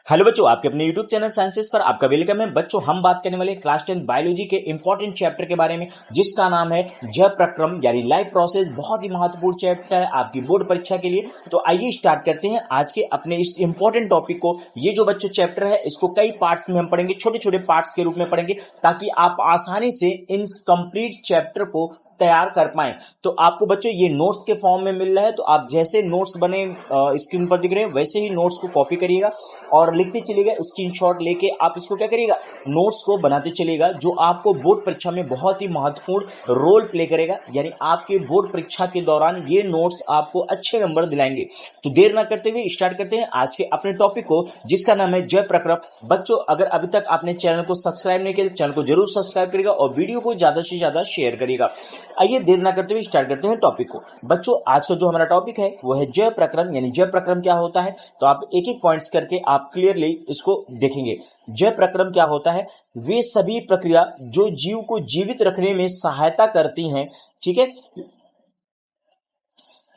Hello बच्चों, आपके अपने YouTube चैनल साइंसेस पर आपका वेलकम है। बच्चों, हम बात करने वाले क्लास 10 बायोलॉजी के इंपॉर्टेंट चैप्टर के बारे में, जिसका नाम है जैव प्रक्रम यानी लाइफ प्रोसेस। बहुत ही महत्वपूर्ण चैप्टर है आपकी बोर्ड परीक्षा के लिए। तो आइए स्टार्ट करते हैं आज के अपने इस इंपॉर्टेंट टॉपिक को। ये जो बच्चों चैप्टर है, इसको कई पार्ट्स में हम पढ़ेंगे, छोटे छोटे पार्ट्स के रूप में पढ़ेंगे, ताकि आप आसानी से इन कंप्लीट चैप्टर को तैयार कर पाएं। तो आपको बच्चों ये नोट्स के फॉर्म में मिल रहा है, तो आप जैसे नोट्स बने स्क्रीन पर दिख रहे हैं, वैसे ही नोट्स को कॉपी करिएगा और लिखते चलिएगा। स्क्रीनशॉट लेके आप इसको क्या करिएगा, नोट्स को बनाते चलिएगा, जो आपको बोर्ड परीक्षा में बहुत ही महत्वपूर्ण रोल प्ले करेगा। यानी आपके बोर्ड परीक्षा के दौरान ये नोट्स आपको अच्छे नंबर दिलाएंगे। तो देर ना करते हुए स्टार्ट करते हैं आज के अपने टॉपिक को, जिसका नाम है जैव प्रक्रम। बच्चों, अगर अभी तक आपने चैनल को सब्सक्राइब नहीं किया तो चैनल को जरूर सब्सक्राइब करिएगा और वीडियो को ज्यादा से ज्यादा शेयर करिएगा। आइए देर ना करते हुए स्टार्ट करते हैं टॉपिक को। बच्चों, आज का जो हमारा टॉपिक है वो है जैव प्रक्रम। यानी जैव प्रक्रम क्या होता है, तो आप एक एक पॉइंट्स करके आप क्लियरली इसको देखेंगे। जैव प्रक्रम क्या होता है, वे सभी प्रक्रिया जो जीव को जीवित रखने में सहायता करती हैं, ठीक है,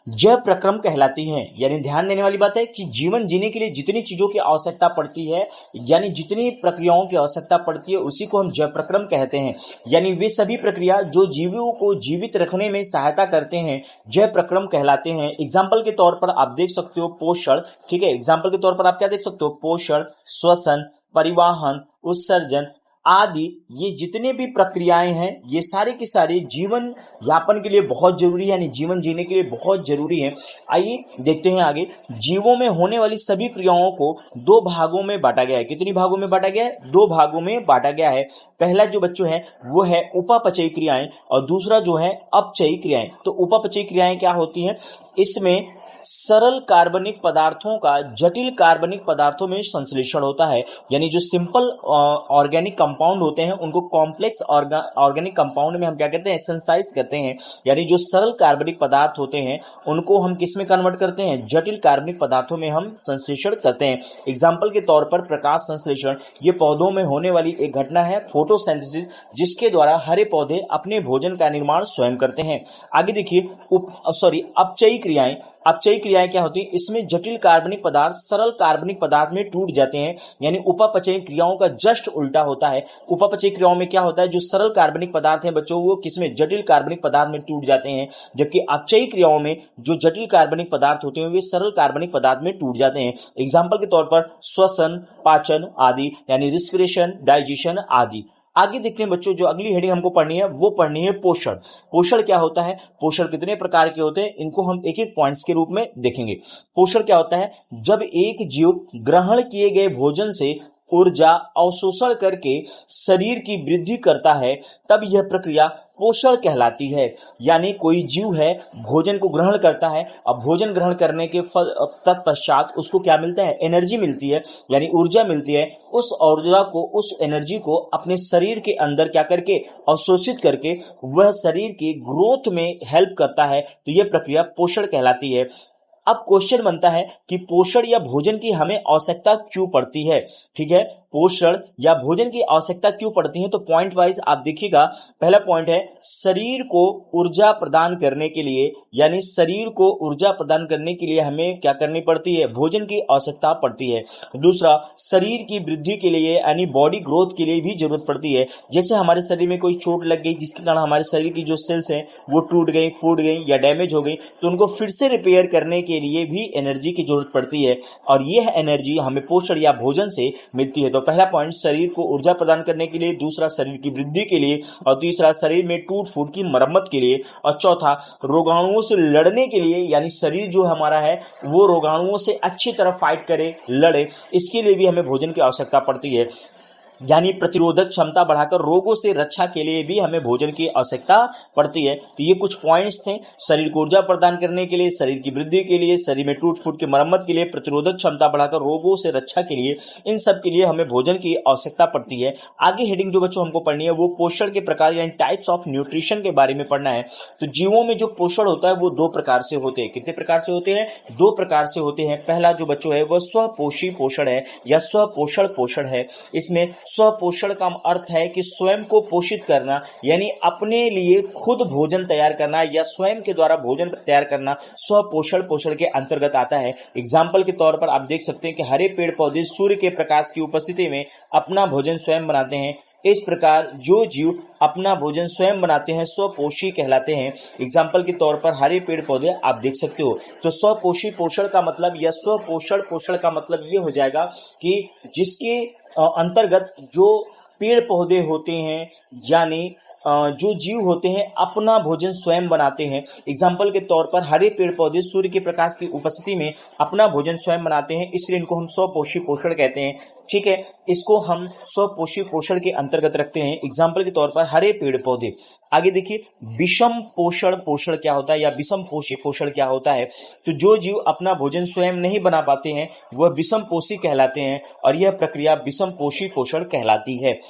जैव प्रक्रम कहलाती हैं। यानी ध्यान देने वाली बात है कि जीवन जीने के लिए जितनी चीजों की आवश्यकता पड़ती है, यानी जितनी प्रक्रियाओं की आवश्यकता पड़ती है, उसी को हम जैव प्रक्रम कहते हैं। यानी वे सभी प्रक्रिया जो जीवों को जीवित रखने में सहायता करते हैं, जैव प्रक्रम कहलाते हैं। एग्जाम्पल के तौर पर आप देख सकते हो पोषण, ठीक है, एग्जाम्पल के तौर पर आप क्या देख सकते हो, पोषण, श्वसन, परिवहन, उत्सर्जन आदि। ये जितने भी प्रक्रियाएं हैं, ये सारे की सारी जीवन यापन के लिए बहुत जरूरी है, यानी जीवन जीने के लिए बहुत जरूरी है। आइए देखते हैं आगे। जीवों में होने वाली सभी क्रियाओं को दो भागों में बांटा गया है। कितनी भागों में बांटा गया है, दो भागों में बांटा गया है। पहला जो बच्चों है वो है उपापचयी क्रियाएं और दूसरा जो है अपचयी क्रियाएं। तो उपापचयी क्रियाएं क्या होती हैं, इसमें सरल कार्बनिक पदार्थों का जटिल कार्बनिक पदार्थों में संश्लेषण होता है। यानी जो सिंपल ऑर्गेनिक कंपाउंड होते हैं, उनको कॉम्प्लेक्स ऑर्गेनिक कंपाउंड में हम क्या करते हैं, सिंथेसाइज करते हैं। यानी जो सरल कार्बनिक पदार्थ होते हैं, उनको हम किस में कन्वर्ट करते हैं, जटिल कार्बनिक पदार्थों में हम संश्लेषण करते हैं। एग्जाम्पल के तौर पर प्रकाश संश्लेषण, ये पौधों में होने वाली एक घटना है, फोटोसिंथेसिस, जिसके द्वारा हरे पौधे अपने भोजन का निर्माण स्वयं करते हैं। आगे देखिए अपचयी क्रियाएं। अपचयी क्रियाएं क्या होती है, इसमें जटिल कार्बनिक पदार्थ सरल कार्बनिक पदार्थ में टूट जाते हैं। यानी उपापचयी क्रियाओं का जस्ट उल्टा होता है। उपापचयी क्रियाओं में क्या होता है, जो सरल कार्बनिक पदार्थ हैं बच्चों, वो किसमें, जटिल कार्बनिक पदार्थ में टूट जाते हैं। जबकि अपचयी क्रियाओं में जो जटिल कार्बनिक पदार्थ होते हैं, वे सरल कार्बनिक पदार्थ में टूट जाते हैं। एग्जाम्पल के तौर पर श्वसन, पाचन आदि, यानी रिस्पिरेशन, डाइजेशन आदि। आगे देखते हैं बच्चों, जो अगली हेडिंग हमको पढ़नी है वो पढ़नी है पोषण। पोषण क्या होता है, पोषण कितने प्रकार के होते हैं, इनको हम एक एक पॉइंट्स के रूप में देखेंगे। पोषण क्या होता है, जब एक जीव ग्रहण किए गए भोजन से ऊर्जा अवशोषण करके शरीर की वृद्धि करता है, तब यह प्रक्रिया पोषण कहलाती है। यानी कोई जीव है, भोजन को ग्रहण करता है, अब भोजन ग्रहण करने के तत्पश्चात उसको क्या मिलता है, एनर्जी मिलती है, यानी ऊर्जा मिलती है। उस ऊर्जा को, उस एनर्जी को अपने शरीर के अंदर क्या करके, अवशोषित करके वह शरीर के ग्रोथ में हेल्प करता है। तो यह प्रक्रिया पोषण कहलाती है। अब क्वेश्चन बनता है कि पोषण या भोजन की हमें आवश्यकता क्यों पड़ती है, ठीक है, पोषण या भोजन की आवश्यकता क्यों पड़ती है। तो पॉइंट वाइज आप देखिएगा। पहला पॉइंट है शरीर को ऊर्जा प्रदान करने के लिए, यानी शरीर को ऊर्जा प्रदान करने के लिए हमें क्या करनी पड़ती है, भोजन की आवश्यकता पड़ती है। दूसरा, शरीर की वृद्धि के लिए यानी बॉडी ग्रोथ के लिए भी जरूरत पड़ती है। जैसे हमारे शरीर में कोई चोट लग गई, जिसके कारण हमारे शरीर की जो सेल्स हैं वो टूट गई, फूट गई या डैमेज हो गई, तो उनको फिर से रिपेयर करने के लिए भी एनर्जी की जरूरत पड़ती है, और यह एनर्जी हमें पोषण या भोजन से मिलती है। तो पहला पॉइंट शरीर को ऊर्जा प्रदान करने के लिए, दूसरा शरीर की वृद्धि के लिए, और तीसरा शरीर में टूट फूट की मरम्मत के लिए, और चौथा रोगाणुओं से लड़ने के लिए, यानी शरीर जो हमारा है वो रोगाणुओं से अच्छी तरह फाइट करे, लड़े, इसके लिए भी हमें भोजन की आवश्यकता पड़ती है। यानी प्रतिरोधक क्षमता बढ़ाकर रोगों से रक्षा के लिए भी हमें भोजन की आवश्यकता पड़ती है। तो ये कुछ पॉइंट्स थे, शरीर को ऊर्जा प्रदान करने के लिए, शरीर की वृद्धि के लिए, शरीर में टूट फूट की मरम्मत के लिए, प्रतिरोधक क्षमता बढ़ाकर रोगों से रक्षा के लिए, इन सब के लिए हमें भोजन की आवश्यकता पड़ती है। आगे हेडिंग जो बच्चों हमको पढ़नी है वो पोषण के प्रकार यानी टाइप्स ऑफ न्यूट्रिशन के बारे में पढ़ना है। तो जीवों में जो पोषण होता है वो दो प्रकार से होते हैं। कितने प्रकार से होते हैं, दो प्रकार से होते हैं। पहला जो बच्चों है वो स्वपोषी पोषण है या स्वपोषण पोषण है। इसमें स्वपोषण का अर्थ है कि स्वयं को पोषित करना, यानी अपने लिए खुद भोजन तैयार करना या स्वयं के द्वारा भोजन तैयार करना स्वपोषण पोषण के अंतर्गत आता है। एग्जाम्पल के तौर पर आप देख सकते हैं कि हरे पेड़ पौधे सूर्य के प्रकाश की उपस्थिति में अपना भोजन स्वयं बनाते हैं। इस प्रकार जो जीव अपना भोजन स्वयं बनाते हैं स्वपोषी कहलाते हैं। एग्जाम्पल के तौर पर हरे पेड़ पौधे आप देख सकते हो। तो स्वपोषी पोषण का मतलब या स्वपोषण पोषण का मतलब ये हो जाएगा कि जिसके अंतर्गत जो पेड़ पौधे होते हैं यानी जो जीव होते हैं अपना भोजन स्वयं बनाते हैं। एग्जाम्पल के तौर पर हरे पेड़ पौधे सूर्य के प्रकाश की उपस्थिति में अपना भोजन स्वयं बनाते हैं, इसलिए इनको हम स्वपोषी पोषण कहते हैं। ठीक है, इसको हम स्वपोषी पोषण के अंतर्गत रखते हैं। एग्जाम्पल के तौर पर हरे पेड़ पौधे। आगे देखिए, विषम पोषण पोषण क्या होता है या विषम पोषी पोषण क्या होता है। तो जो जीव अपना भोजन स्वयं नहीं बना पाते हैं वह विषम पोषी कहलाते हैं और यह प्रक्रिया विषम पोषी पोषण कहलाती है।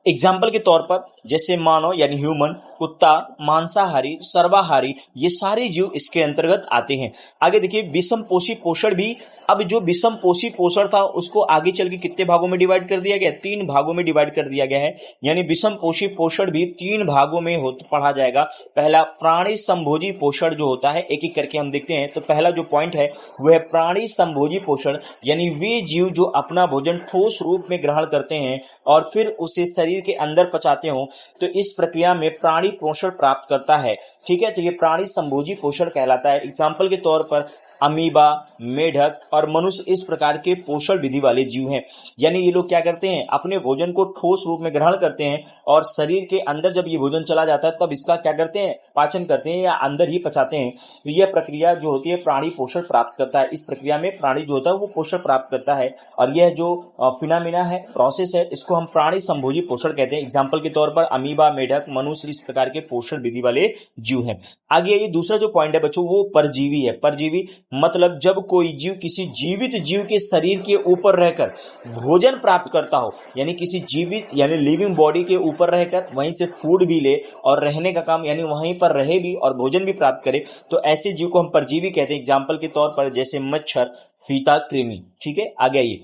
एग्जाम्पल के तौर पर जैसे मानव यानी ह्यूमन, कुत्ता, मांसाहारी, सर्वाहारी, ये सारे जीव इसके अंतर्गत आते हैं। आगे देखिए, विषम पोषी पोषण भी। अब जो विषम पोषी पोषण था उसको आगे चल के कितने भागों में डिवाइड कर दिया गया? 3 भागों में डिवाइड कर दिया गया है। यानी विषम पोषी पोषण भी 3 भागों में पढ़ा जाएगा। पहला प्राणी संभोजी पोषण जो होता है, एक एक करके हम देखते हैं। तो पहला जो पॉइंट है वो है प्राणी संभोजी पोषण, यानी वे जीव जो अपना भोजन ठोस रूप में ग्रहण करते हैं और फिर उसे शरीर के अंदर पचाते हो, तो इस प्रक्रिया में प्राणी पोषण प्राप्त करता है। ठीक है, तो ये प्राणी संभोजी पोषण कहलाता है। एग्जाम्पल के तौर पर अमीबा, मेढक और मनुष्य इस प्रकार के पोषण विधि वाले जीव हैं। यानी ये लोग क्या करते हैं, अपने भोजन को ठोस रूप में ग्रहण करते हैं और शरीर के अंदर जब ये भोजन चला जाता है तब इसका क्या करते हैं, पाचन करते हैं या अंदर ही पचाते हैं। तो यह प्रक्रिया जो होती है प्राणी पोषण प्राप्त करता है। इस प्रक्रिया में प्राणी जो होता है वो पोषण प्राप्त करता है और यह जो फिनोमिना है, प्रोसेस है, इसको हम प्राणी संभोजी पोषण कहते हैं। एग्जाम्पल के तौर पर अमीबा, मेढक, मनुष्य इस प्रकार के पोषण विधि वाले जीव हैं। आगे ये दूसरा जो पॉइंट है बच्चों वो परजीवी है। परजीवी मतलब जब कोई जीव किसी जीवित जीव के शरीर के ऊपर रहकर भोजन प्राप्त करता हो, यानी किसी जीवित यानी लिविंग बॉडी के ऊपर रहकर वहीं से फूड भी ले और रहने का काम यानी वहीं पर रहे भी और भोजन भी प्राप्त करे, तो ऐसे जीव को हम परजीवी कहते हैं। एग्जाम्पल के तौर पर जैसे मच्छर, फीता, कृमि। ठीक है, आगे आइए।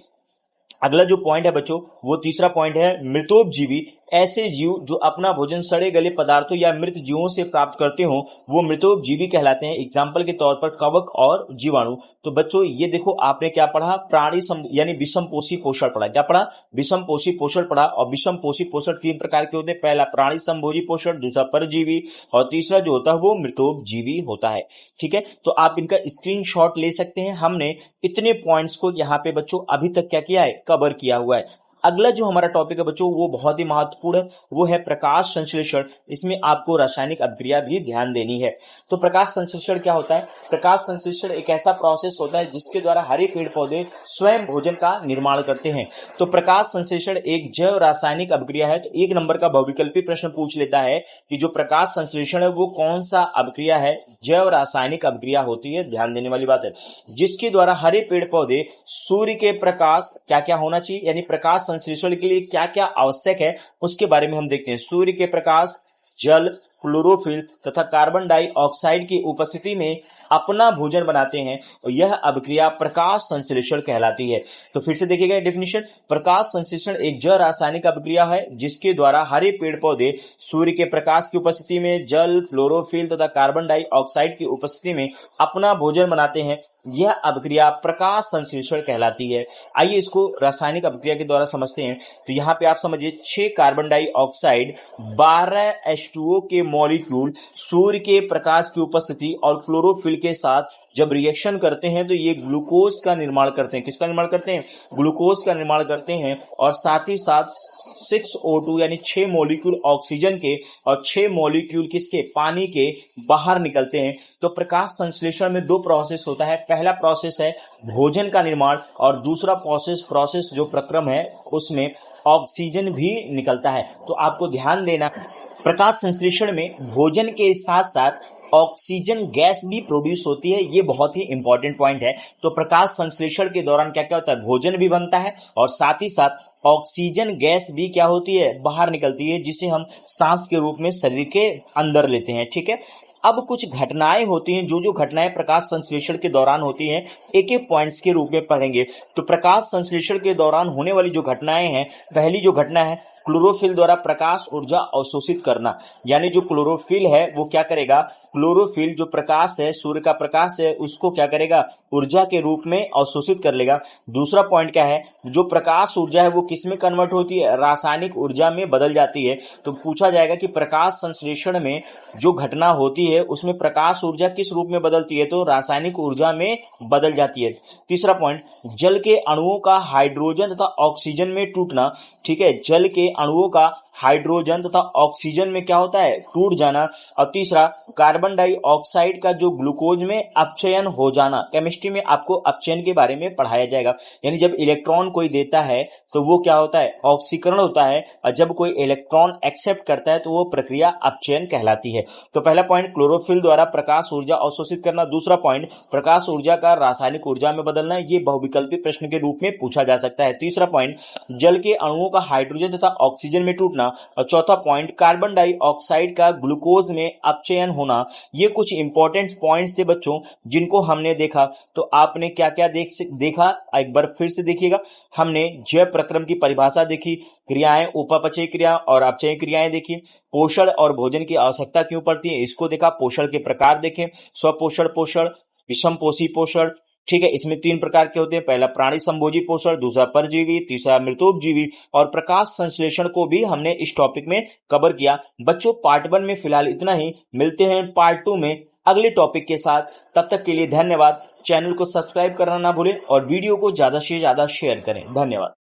अगला जो पॉइंट है बच्चों वो तीसरा पॉइंट है मृतोपजीवी। ऐसे जीव जो अपना भोजन सड़े गले पदार्थों या मृत जीवों से प्राप्त करते हो वो मृतोपजीवी कहलाते हैं। एग्जाम्पल के तौर पर कवक और जीवाणु। तो बच्चों ये देखो आपने क्या पढ़ा, प्राणी यानी विषम पोषी पोषण पढ़ा। क्या पढ़ा? विषम पोषी पोषण पढ़ा। और विषम पोषी पोषण 3 प्रकार के होते हैं। पहला प्राणी संभोजी पोषण, दूसरा परजीवी और तीसरा जो होता है वो मृतोपजीवी होता है। ठीक है, तो आप इनका स्क्रीनशॉट ले सकते हैं। हमने इतने पॉइंट्स को यहाँ पे बच्चों अभी तक क्या किया है, कवर किया हुआ है। अगला जो हमारा टॉपिक है बच्चों वो बहुत ही महत्वपूर्ण है, वो है प्रकाश संश्लेषण। इसमें आपको रासायनिक अभिक्रिया भी ध्यान देनी है। तो प्रकाश संश्लेषण क्या होता है? प्रकाश संश्लेषण एक ऐसा प्रोसेस होता है जिसके द्वारा हरे पेड़ पौधे स्वयं भोजन का निर्माण करते हैं। तो प्रकाश संश्लेषण एक जैव रासायनिक अभिक्रिया है। तो 1 नंबर का बहुविकल्पी प्रश्न पूछ लेता है कि जो प्रकाश संश्लेषण है वो कौन सा अभिक्रिया है? जैव रासायनिक अभिक्रिया होती है। ध्यान देने वाली बात है, जिसके द्वारा हरे पेड़ पौधे सूर्य के प्रकाश क्या क्या होना चाहिए, यानी प्रकाश संश्लेषण के लिए क्या क्या आवश्यक है उसके बारे में हम देखते हैं। सूर्य के प्रकाश, जल, क्लोरोफिल तथा कार्बन डाइऑक्साइड की उपस्थिति में अपना भोजन बनाते हैं और यह अभिक्रिया प्रकाश संश्लेषण कहलाती है। तो फिर से देखिएगा डेफिनेशन, प्रकाश संश्लेषण एक जैव रासायनिक अभिक्रिया है जिसके द्वारा हरे पेड़ पौधे सूर्य के प्रकाश की उपस्थिति में जल, क्लोरोफिल तथा कार्बन डाइऑक्साइड की उपस्थिति में अपना भोजन बनाते हैं। यह अभिक्रिया प्रकाश संश्लेषण कहलाती है। आइए इसको रासायनिक अभिक्रिया के द्वारा समझते हैं। तो यहाँ पे आप समझिए 6 कार्बन डाइऑक्साइड, 12 H2O के मॉलिक्यूल सूर्य के प्रकाश की उपस्थिति और क्लोरोफिल के साथ जब रिएक्शन करते हैं तो ये ग्लूकोज का निर्माण करते हैं। किसका निर्माण करते हैं? ग्लूकोज का निर्माण करते हैं। और साथ ही साथ 6O2 यानी 6 मॉलिक्यूल ऑक्सीजन के और 6 मॉलिक्यूल किसके? पानी के बाहर निकलते हैं। तो प्रकाश संश्लेषण में 2 प्रोसेस होता है। पहला प्रोसेस है भोजन का निर्माण और दूसरा प्रोसेस जो प्रक्रम है उसमें ऑक्सीजन भी निकलता है। तो आपको ध्यान देना, प्रकाश संश्लेषण में भोजन के साथ साथ ऑक्सीजन गैस भी प्रोड्यूस होती है। ये बहुत ही इंपॉर्टेंट पॉइंट है। तो प्रकाश संश्लेषण के दौरान क्या क्या होता है? भोजन भी बनता है और साथ ही साथ ऑक्सीजन गैस भी क्या होती है? बाहर निकलती है, जिसे हम सांस के रूप में शरीर के अंदर लेते हैं। ठीक है, अब कुछ घटनाएं होती हैं, जो घटनाएं प्रकाश संश्लेषण के दौरान होती हैं, एक एक पॉइंट्स के रूप में पढ़ेंगे। तो प्रकाश संश्लेषण के दौरान होने वाली जो घटनाएं हैं, पहली जो घटना है क्लोरोफिल द्वारा प्रकाश ऊर्जा अवशोषित करना। यानी जो क्लोरोफिल है वो क्या करेगा, क्लोरोफिल जो प्रकाश है, सूर्य का प्रकाश है, उसको क्या करेगा, ऊर्जा के रूप में अवशोषित कर लेगा। दूसरा पॉइंट क्या है, जो प्रकाश ऊर्जा है वो किस में कन्वर्ट होती है, रासायनिक ऊर्जा में बदल जाती है। तो पूछा जाएगा कि प्रकाश संश्लेषण में जो घटना होती है उसमें प्रकाश ऊर्जा किस रूप में बदलती है, तो रासायनिक ऊर्जा में बदल जाती है। तीसरा पॉइंट, जल के अणुओं का हाइड्रोजन तथा ऑक्सीजन में टूटना। ठीक है, जल के अणुओं का हाइड्रोजन तथा ऑक्सीजन में क्या होता है, टूट जाना। और तीसरा, कार्बन डाइऑक्साइड का जो ग्लूकोज में अपचयन हो जाना। केमिस्ट्री में आपको अपचयन के बारे में पढ़ाया जाएगा। यानी जब इलेक्ट्रॉन कोई देता है तो वो क्या होता है, ऑक्सीकरण होता है, और जब कोई इलेक्ट्रॉन एक्सेप्ट करता है तो वो प्रक्रिया अपचयन कहलाती है। तो पहला पॉइंट क्लोरोफिल द्वारा प्रकाश ऊर्जा अवशोषित करना। दूसरा पॉइंट, प्रकाश ऊर्जा का रासायनिक ऊर्जा में बदलना। ये बहुविकल्पी प्रश्न के रूप में पूछा जा सकता है। तीसरा पॉइंट, जल के अणुओं का हाइड्रोजन तथा ऑक्सीजन में टूटना। और चौथा पॉइंट, कार्बन डाइऑक्साइड का ग्लूकोज में अपचयन होना। ये कुछ इंपॉर्टेंट पॉइंट्स थे बच्चों, जिनको हमने देखा। तो आपने क्या क्या देखा, एक बार फिर से देखिएगा। हमने जैव प्रक्रम की परिभाषा देखी, क्रियाएं, उपापचयी क्रिया और अपचयी क्रियाएं देखी, पोषण और भोजन की आवश्यकता क्यों पड़ती है इसको देखा, पोषण के प्रकार देखे, स्वपोषण पोषण, विषम पोषी पोषण। ठीक है, इसमें 3 प्रकार के होते हैं, पहला प्राणी संभोजी पोषण, दूसरा परजीवी, तीसरा मृतोपजीवी। और प्रकाश संश्लेषण को भी हमने इस टॉपिक में कवर किया। बच्चों पार्ट 1 में फिलहाल इतना ही, मिलते हैं पार्ट 2 में अगले टॉपिक के साथ। तब तक के लिए धन्यवाद। चैनल को सब्सक्राइब करना ना भूलें और वीडियो को ज्यादा से ज्यादा शेयर करें। धन्यवाद।